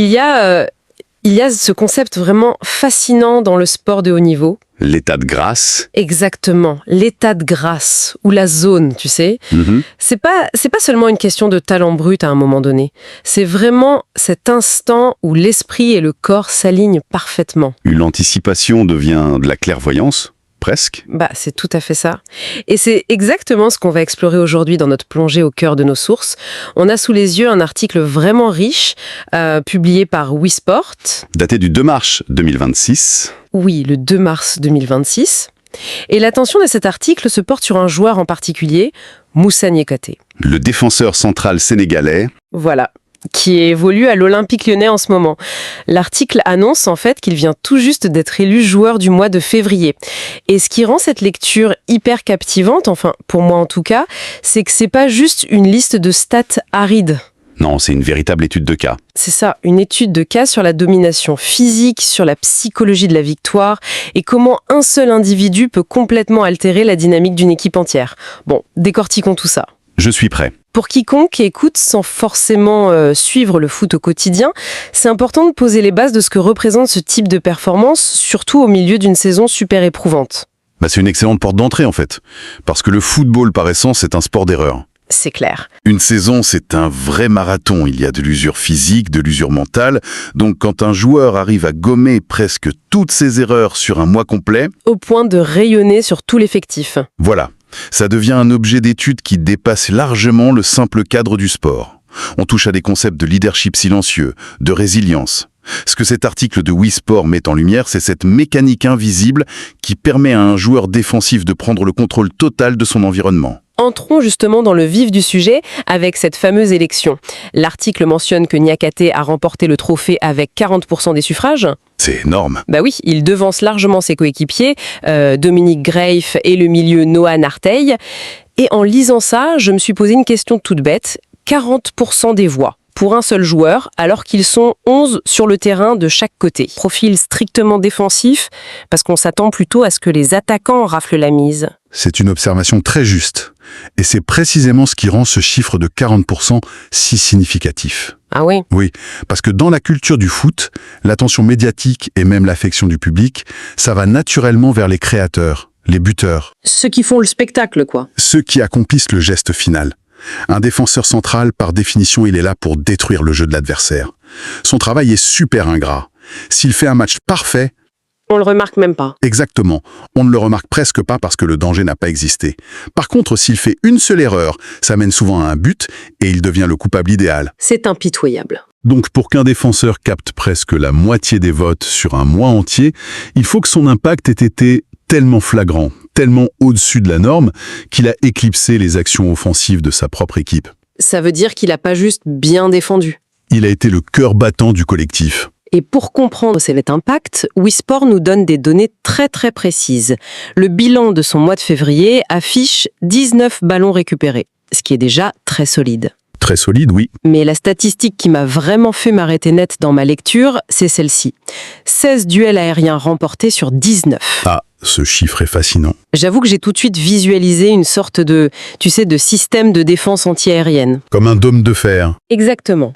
Il y a ce concept vraiment fascinant dans le sport de haut niveau. L'état de grâce. Exactement, l'état de grâce, ou la zone, tu sais. C'est pas seulement une question de talent brut à un moment donné. C'est vraiment cet instant où l'esprit et le corps s'alignent parfaitement. L'anticipation devient de la clairvoyance, presque. C'est tout à fait ça. Et c'est exactement ce qu'on va explorer aujourd'hui dans notre plongée au cœur de nos sources. On a sous les yeux un article vraiment riche, publié par WeSport. Daté du 2 mars 2026. Oui, le 2 mars 2026. Et l'attention de cet article se porte sur un joueur en particulier, Moussa Niakhaté. Le défenseur central sénégalais. Voilà, qui évolue à l'Olympique Lyonnais en ce moment. L'article annonce en fait qu'il vient tout juste d'être élu joueur du mois de février. Et ce qui rend cette lecture hyper captivante, enfin pour moi en tout cas, c'est que c'est pas juste une liste de stats arides. Non, c'est une véritable étude de cas. C'est ça, une étude de cas sur la domination physique, sur la psychologie de la victoire et comment un seul individu peut complètement altérer la dynamique d'une équipe entière. Bon, décortiquons tout ça. Je suis prêt. Pour quiconque écoute sans forcément suivre le foot au quotidien, c'est important de poser les bases de ce que représente ce type de performance, surtout au milieu d'une saison super éprouvante. C'est une excellente porte d'entrée en fait. Parce que le football par essence est un sport d'erreur. C'est clair. Une saison, c'est un vrai marathon. Il y a de l'usure physique, de l'usure mentale. Donc quand un joueur arrive à gommer presque toutes ses erreurs sur un mois complet... Au point de rayonner sur tout l'effectif. Voilà. Ça devient un objet d'étude qui dépasse largement le simple cadre du sport. On touche à des concepts de leadership silencieux, de résilience. Ce que cet article de WeSport met en lumière, c'est cette mécanique invisible qui permet à un joueur défensif de prendre le contrôle total de son environnement. Entrons justement dans le vif du sujet avec cette fameuse élection. L'article mentionne que Niakhaté a remporté le trophée avec 40% des suffrages. C'est énorme. Oui, il devance largement ses coéquipiers, Dominique Greif et le milieu Noah Narteil. Et en lisant ça, je me suis posé une question toute bête. 40% des voix pour un seul joueur, alors qu'ils sont 11 sur le terrain de chaque côté. Profil strictement défensif, parce qu'on s'attend plutôt à ce que les attaquants raflent la mise. C'est une observation très juste. Et c'est précisément ce qui rend ce chiffre de 40% si significatif. Ah oui? Oui, parce que dans la culture du foot, l'attention médiatique et même l'affection du public, ça va naturellement vers les créateurs, les buteurs. Ceux qui font le spectacle, quoi. Ceux qui accomplissent le geste final. Un défenseur central, par définition, il est là pour détruire le jeu de l'adversaire. Son travail est super ingrat. S'il fait un match parfait... On le remarque même pas. Exactement. On ne le remarque presque pas parce que le danger n'a pas existé. Par contre, s'il fait une seule erreur, ça mène souvent à un but et il devient le coupable idéal. C'est impitoyable. Donc pour qu'un défenseur capte presque la moitié des votes sur un mois entier, il faut que son impact ait été tellement flagrant, tellement au-dessus de la norme, qu'il a éclipsé les actions offensives de sa propre équipe. Ça veut dire qu'il n'a pas juste bien défendu. Il a été le cœur battant du collectif. Et pour comprendre cet impact, WeSport nous donne des données très très précises. Le bilan de son mois de février affiche 19 ballons récupérés, ce qui est déjà très solide. Très solide, oui. Mais la statistique qui m'a vraiment fait m'arrêter net dans ma lecture, c'est celle-ci. 16 duels aériens remportés sur 19. Ah, ce chiffre est fascinant. J'avoue que j'ai tout de suite visualisé une sorte de système de défense antiaérienne. Comme un dôme de fer. Exactement.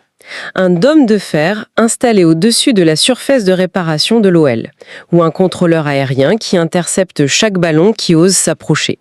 Un dôme de fer installé au-dessus de la surface de réparation de l'OL, ou un contrôleur aérien qui intercepte chaque ballon qui ose s'approcher.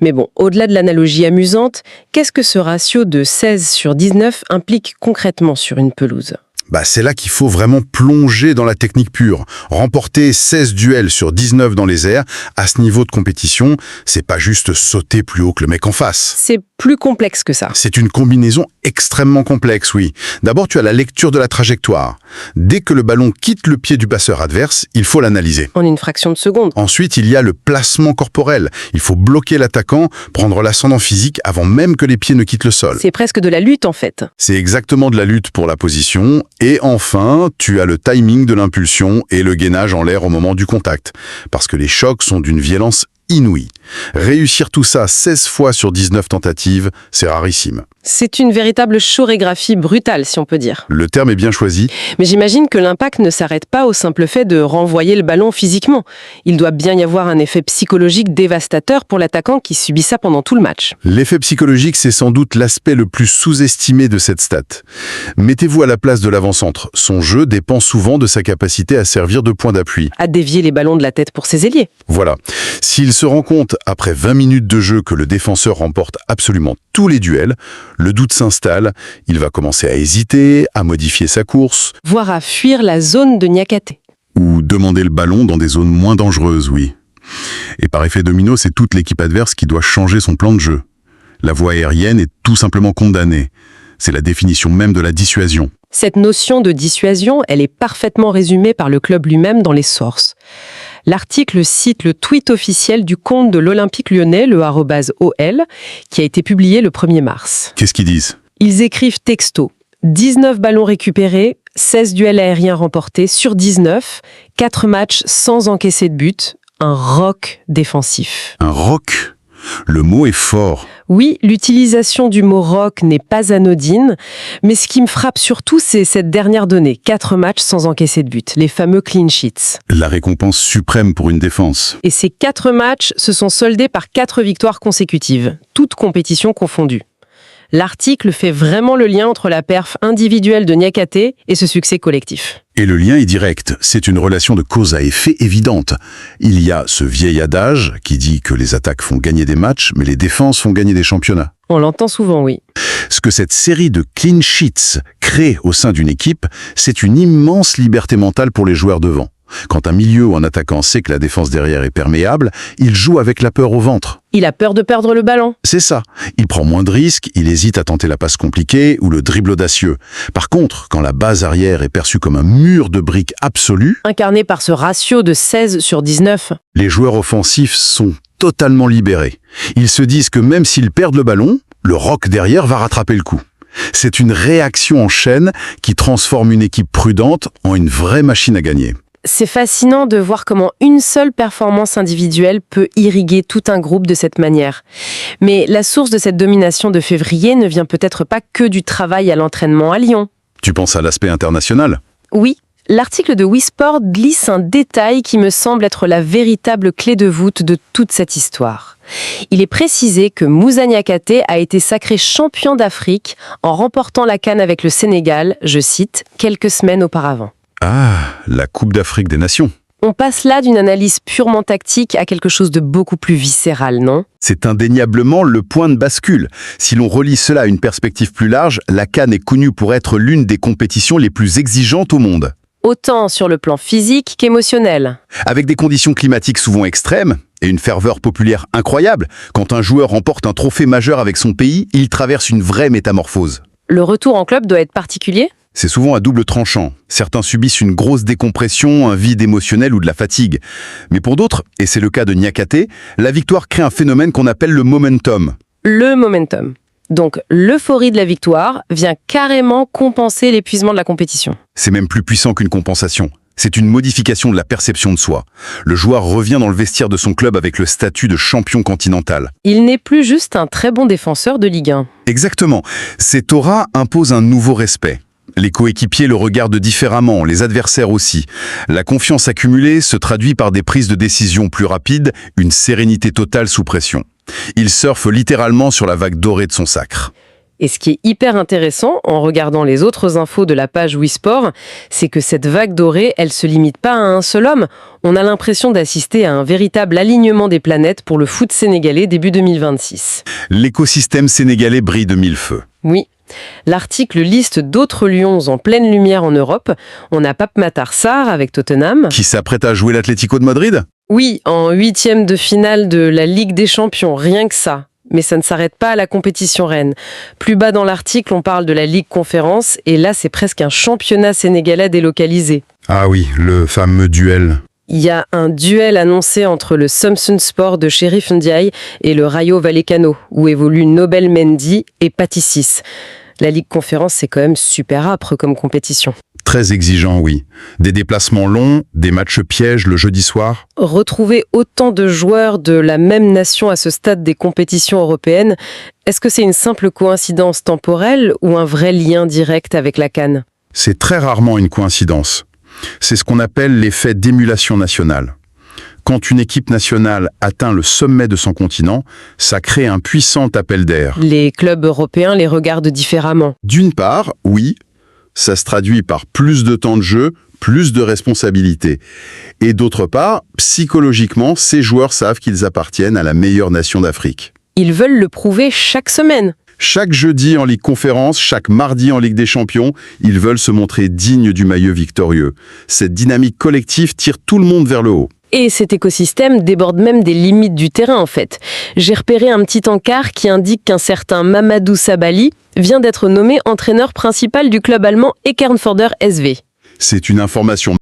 Mais bon, au-delà de l'analogie amusante, qu'est-ce que ce ratio de 16 sur 19 implique concrètement sur une pelouse ? C'est là qu'il faut vraiment plonger dans la technique pure. Remporter 16 duels sur 19 dans les airs, à ce niveau de compétition, c'est pas juste sauter plus haut que le mec en face. C'est plus complexe que ça. C'est une combinaison extrêmement complexe, oui. D'abord, tu as la lecture de la trajectoire. Dès que le ballon quitte le pied du passeur adverse, il faut l'analyser. En une fraction de seconde. Ensuite, il y a le placement corporel. Il faut bloquer l'attaquant, prendre l'ascendant physique avant même que les pieds ne quittent le sol. C'est presque de la lutte, en fait. C'est exactement de la lutte pour la position. Et enfin, tu as le timing de l'impulsion et le gainage en l'air au moment du contact. Parce que les chocs sont d'une violence inouïe. Réussir tout ça 16 fois sur 19 tentatives, c'est rarissime. C'est une véritable chorégraphie brutale, si on peut dire. Le terme est bien choisi. Mais j'imagine que l'impact ne s'arrête pas au simple fait de renvoyer le ballon physiquement. Il doit bien y avoir un effet psychologique dévastateur pour l'attaquant qui subit ça pendant tout le match. L'effet psychologique, c'est sans doute l'aspect le plus sous-estimé de cette stat. Mettez-vous à la place de l'avant-centre. Son jeu dépend souvent de sa capacité à servir de point d'appui. À dévier les ballons de la tête pour ses ailiers. Voilà. S'il se rend compte, après 20 minutes de jeu, que le défenseur remporte absolument tous les duels, le doute s'installe, il va commencer à hésiter, à modifier sa course. Voire à fuir la zone de Niakate. Ou demander le ballon dans des zones moins dangereuses, oui. Et par effet domino, c'est toute l'équipe adverse qui doit changer son plan de jeu. La voie aérienne est tout simplement condamnée. C'est la définition même de la dissuasion. Cette notion de dissuasion, elle est parfaitement résumée par le club lui-même dans les sources. L'article cite le tweet officiel du compte de l'Olympique lyonnais, le @OL, qui a été publié le 1er mars. Qu'est-ce qu'ils disent? Ils écrivent texto. 19 ballons récupérés, 16 duels aériens remportés sur 19, 4 matchs sans encaisser de but, un rock défensif. Un rock? Le mot est fort. Oui, l'utilisation du mot rock n'est pas anodine, mais ce qui me frappe surtout, c'est cette dernière donnée, 4 matchs sans encaisser de but, les fameux clean sheets. La récompense suprême pour une défense. Et ces 4 matchs se sont soldés par 4 victoires consécutives, toutes compétitions confondues. L'article fait vraiment le lien entre la perf individuelle de Niakate et ce succès collectif. Et le lien est direct, c'est une relation de cause à effet évidente. Il y a ce vieil adage qui dit que les attaques font gagner des matchs, mais les défenses font gagner des championnats. On l'entend souvent, oui. Ce que cette série de clean sheets crée au sein d'une équipe, c'est une immense liberté mentale pour les joueurs devant. Quand un milieu ou un attaquant sait que la défense derrière est perméable, il joue avec la peur au ventre. Il a peur de perdre le ballon. C'est ça. Il prend moins de risques, il hésite à tenter la passe compliquée ou le dribble audacieux. Par contre, quand la base arrière est perçue comme un mur de briques absolu, Incarné par ce ratio de 16 sur 19, les joueurs offensifs sont totalement libérés. Ils se disent que même s'ils perdent le ballon, le roc derrière va rattraper le coup. C'est une réaction en chaîne qui transforme une équipe prudente en une vraie machine à gagner. c'est fascinant de voir comment une seule performance individuelle peut irriguer tout un groupe de cette manière. Mais la source de cette domination de février ne vient peut-être pas que du travail à l'entraînement à Lyon. Tu penses à l'aspect international ? Oui, l'article de Wisport glisse un détail qui me semble être la véritable clé de voûte de toute cette histoire. Il est précisé que Moussa Niakate a été sacré champion d'Afrique en remportant la CAN avec le Sénégal, je cite, quelques semaines auparavant. Ah, la Coupe d'Afrique des Nations. On passe là d'une analyse purement tactique à quelque chose de beaucoup plus viscéral, non ? C'est indéniablement le point de bascule. Si l'on relie cela à une perspective plus large, la CAN est connue pour être l'une des compétitions les plus exigeantes au monde. Autant sur le plan physique qu'émotionnel. Avec des conditions climatiques souvent extrêmes et une ferveur populaire incroyable, quand un joueur remporte un trophée majeur avec son pays, il traverse une vraie métamorphose. Le retour en club doit être particulier ? C'est souvent à double tranchant. Certains subissent une grosse décompression, un vide émotionnel ou de la fatigue. Mais pour d'autres, et c'est le cas de Niakate, la victoire crée un phénomène qu'on appelle le momentum. Le momentum. Donc l'euphorie de la victoire vient carrément compenser l'épuisement de la compétition. C'est même plus puissant qu'une compensation. C'est une modification de la perception de soi. Le joueur revient dans le vestiaire de son club avec le statut de champion continental. Il n'est plus juste un très bon défenseur de Ligue 1. Exactement. Cette aura impose un nouveau respect. Les coéquipiers le regardent différemment, les adversaires aussi. La confiance accumulée se traduit par des prises de décision plus rapides, une sérénité totale sous pression. Il surfe littéralement sur la vague dorée de son sacre. Et ce qui est hyper intéressant, en regardant les autres infos de la page Wisport, c'est que cette vague dorée, elle se limite pas à un seul homme. On a l'impression d'assister à un véritable alignement des planètes pour le foot sénégalais début 2026. L'écosystème sénégalais brille de mille feux. Oui. L'article liste d'autres lions en pleine lumière en Europe. On a Pape Matar Sarr avec Tottenham. Qui s'apprête à jouer l'Atlético de Madrid ? Oui, en 8e de finale de la Ligue des Champions, rien que ça. Mais ça ne s'arrête pas à la compétition reine. Plus bas dans l'article, on parle de la Ligue Conférence, et là, c'est presque un championnat sénégalais délocalisé. Ah oui, le fameux duel. Il y a un duel annoncé entre le Samsun Sport de Sheriff Ndiaye et le Rayo Vallecano, où évoluent Nobel Mendy et Paty Ciss. La Ligue Conférence, c'est quand même super âpre comme compétition. Très exigeant, oui. Des déplacements longs, des matchs pièges le jeudi soir. Retrouver autant de joueurs de la même nation à ce stade des compétitions européennes, est-ce que c'est une simple coïncidence temporelle ou un vrai lien direct avec la CAN ? C'est très rarement une coïncidence. C'est ce qu'on appelle l'effet d'émulation nationale. Quand une équipe nationale atteint le sommet de son continent, ça crée un puissant appel d'air. Les clubs européens les regardent différemment. D'une part, oui, ça se traduit par plus de temps de jeu, plus de responsabilités. Et d'autre part, psychologiquement, ces joueurs savent qu'ils appartiennent à la meilleure nation d'Afrique. Ils veulent le prouver chaque semaine. Chaque jeudi en Ligue Conférence, chaque mardi en Ligue des Champions, ils veulent se montrer dignes du maillot victorieux. Cette dynamique collective tire tout le monde vers le haut. Et cet écosystème déborde même des limites du terrain en fait. J'ai repéré un petit encart qui indique qu'un certain Mamadou Sabali vient d'être nommé entraîneur principal du club allemand Eckernförder SV. C'est une information